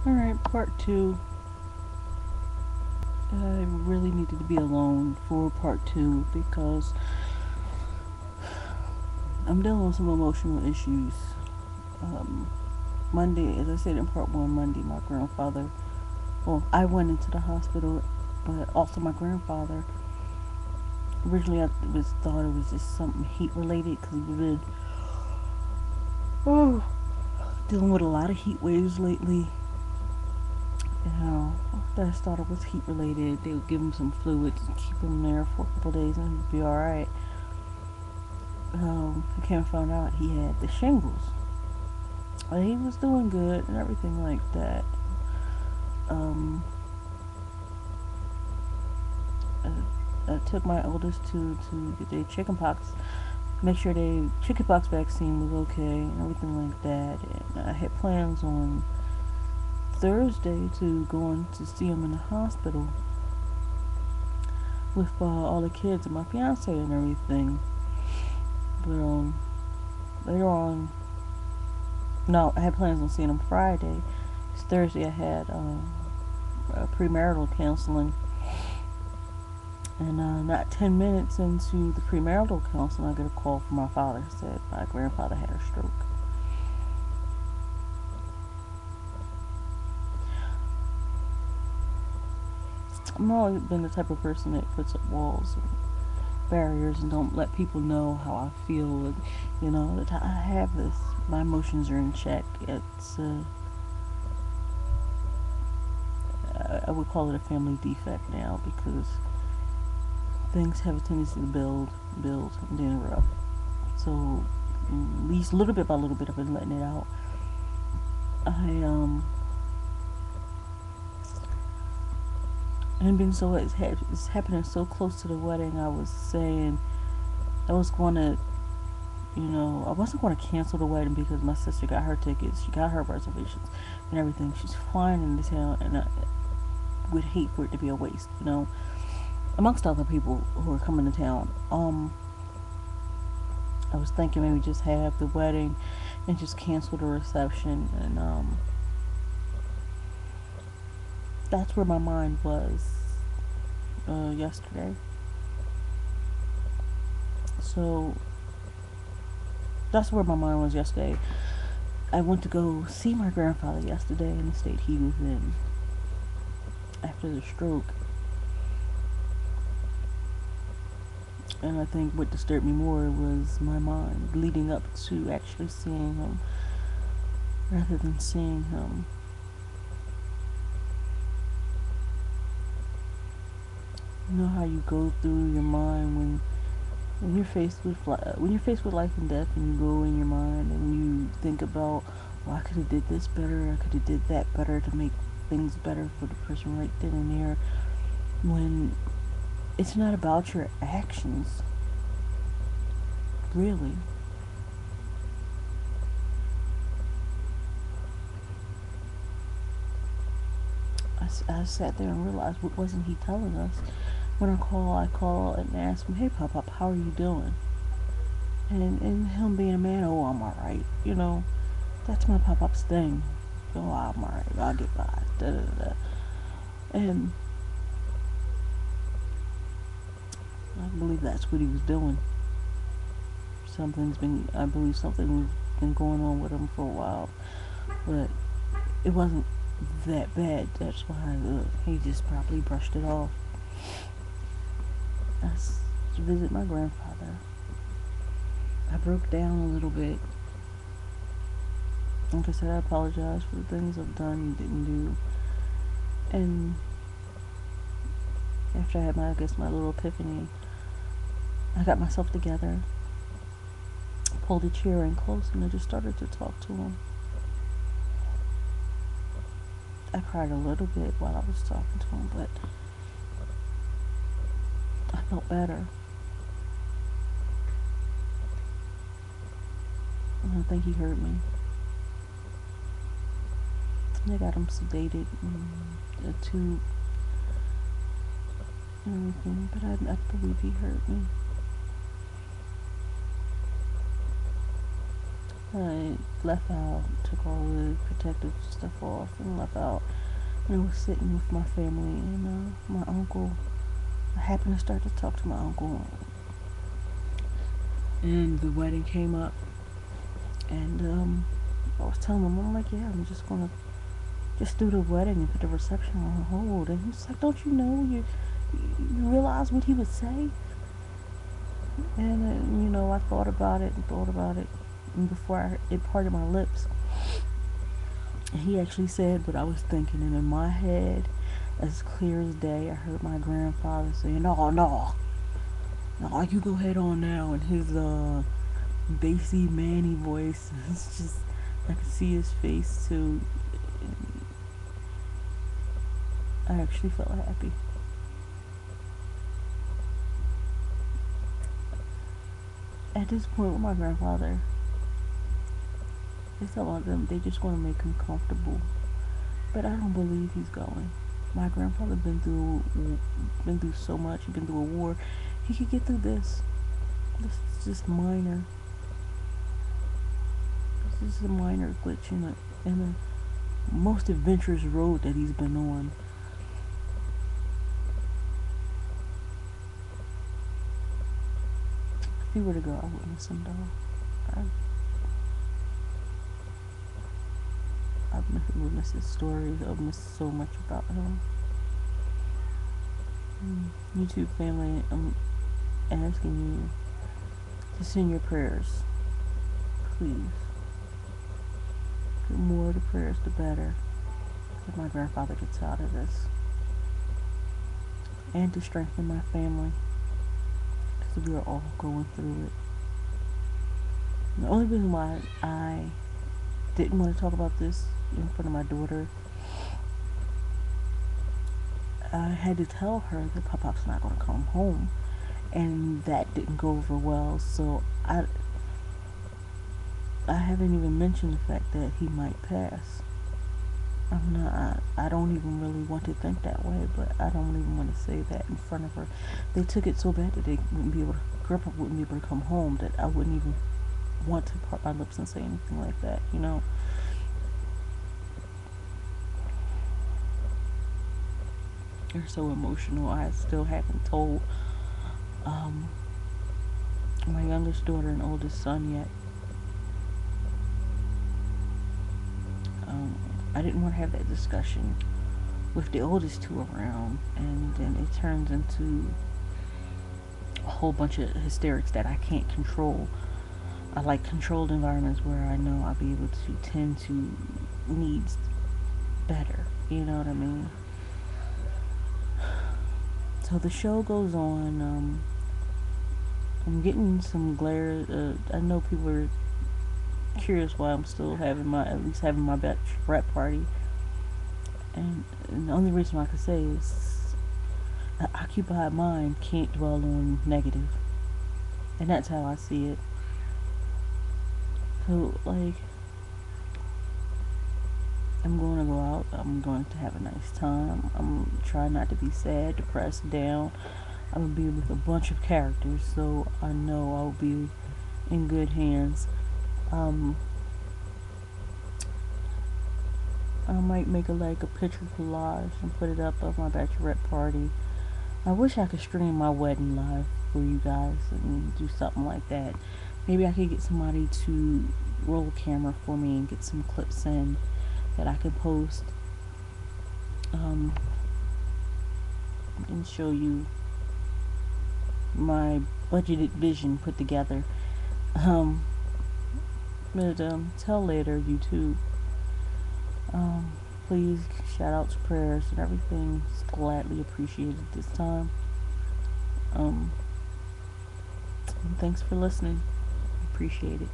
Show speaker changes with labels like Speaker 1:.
Speaker 1: Alright, part two. I really needed to be alone for part two because I'm dealing with some emotional issues. Um, Monday, as I said in part one, Monday, my grandfather, well, I went into the hospital, but also my grandfather. Originally, I thought it was just something heat related because we've been oh, dealing with a lot of heat waves lately. You know, I thought it was heat related. They would give him some fluids and keep him there for a couple of days and he'd be alright. I came and found out he had the shingles. He was doing good and everything like that. Um, I took my oldest to get their chickenpox, make sure their chickenpox vaccine was okay and everything like that. And I had plans on Thursday to go in to see him in the hospital with all the kids and my fiance and everything. But later on, no, I had plans on seeing him Friday. It's Thursday. I had premarital counseling, and not 10 minutes into the premarital counseling, I get a call from my father. Said my grandfather had a stroke. I've always been the type of person that puts up walls and barriers and don't let people know how I feel. And, you know, that I have this. My emotions are in check. It's I would call it a family defect now because things have a tendency to build, and then erupt. So, at least little bit by little bit, I've been letting it out. I and been so it's happening so close to the wedding. I was saying I was going to, I wasn't going to cancel the wedding because my sister got her tickets, she got her reservations and everything. She's flying into town, and I would hate for it to be a waste, amongst other people who are coming to town. I was thinking maybe just have the wedding and just cancel the reception, and that's where my mind was yesterday. So that's where my mind was yesterday. I went to go see my grandfather yesterday in the state he was in after the stroke. And I think what disturbed me more was my mind leading up to actually seeing him rather than seeing him. You know how you go through your mind when you're faced with life and death, and you go in your mind and you think about, well, I could have did this better, I could have did that better to make things better for the person right then and there. When it's not about your actions, really. I sat there and realized, what wasn't he telling us? When I call and ask him, hey, Pop Pop, how are you doing? And him being a man, oh, I'm alright. That's my Pop Pop's thing. Oh, I'm alright. I'll get by. Da da da. And I believe that's what he was doing. I believe something's been going on with him for a while. But it wasn't that bad. That's why he just probably brushed it off. I to visit my grandfather. I broke down a little bit. Like I said, I apologize for the things I've done and didn't do. And after I had my little epiphany, I got myself together, pulled a chair in close, and I just started to talk to him. I cried a little bit while I was talking to him, but I felt better. And I think he heard me. And I got him sedated and a tube and everything, but I believe he heard me. I left out, took all the protective stuff off, and left out. And I was sitting with my family and my uncle. I happened to start to talk to my uncle, and the wedding came up. And I was telling him, I'm like, yeah, I'm just gonna just do the wedding and put the reception on hold. And he's like, don't you know you realize what he would say? And I thought about it and thought about it, and before it parted my lips, he actually said what I was thinking. And in my head, as clear as day, I heard my grandfather saying, "No, no, no, you go ahead on now." And his bassy, manny voice, it's just I could see his face too. I actually felt happy. At this point with my grandfather, they tell them they just want to make him comfortable, but I don't believe he's going. My grandfather been through so much. He's been through a war. He could get through this. This is just minor. This is a minor glitch in the most adventurous road that he's been on. If he were to go, I wouldn't miss him though. I would miss his stories. I would miss so much about him. YouTube family, I'm asking you to send your prayers, please. The more the prayers, the better. That my grandfather gets out of this, and to strengthen my family, because we are all going through it. The only reason why I didn't want to talk about this in front of my daughter, I had to tell her that Pop-Pop's not going to come home, and that didn't go over well. So I haven't even mentioned the fact that he might pass. I don't even really want to think that way, but I don't even want to say that in front of her. They took it so bad that they wouldn't be able to, Grandpa wouldn't be able to come home, that I wouldn't even want to part my lips and say anything like that, They're so emotional. I still haven't told my youngest daughter and oldest son yet. I didn't want to have that discussion with the oldest two around, and then it turns into a whole bunch of hysterics that I can't control. I like controlled environments where I know I'll be able to tend to needs better. You know what I mean? So the show goes on. I'm getting some glare. I know people are curious why I'm still having at least having my bachelorette party. And the only reason I can say is an occupied mind can't dwell on negative. And that's how I see it. So, I'm going to go out. I'm going to have a nice time. I'm trying not to be sad, depressed, down. I'm going to be with a bunch of characters, so I know I'll be in good hands. I might make a picture collage and put it up of my bachelorette party. I wish I could stream my wedding live for you guys and do something like that. Maybe I could get somebody to roll a camera for me and get some clips in that I could post and show you my budgeted vision put together. But till later, YouTube. Please, shout outs, prayers, and everything is gladly appreciated this time. And thanks for listening. Appreciate it.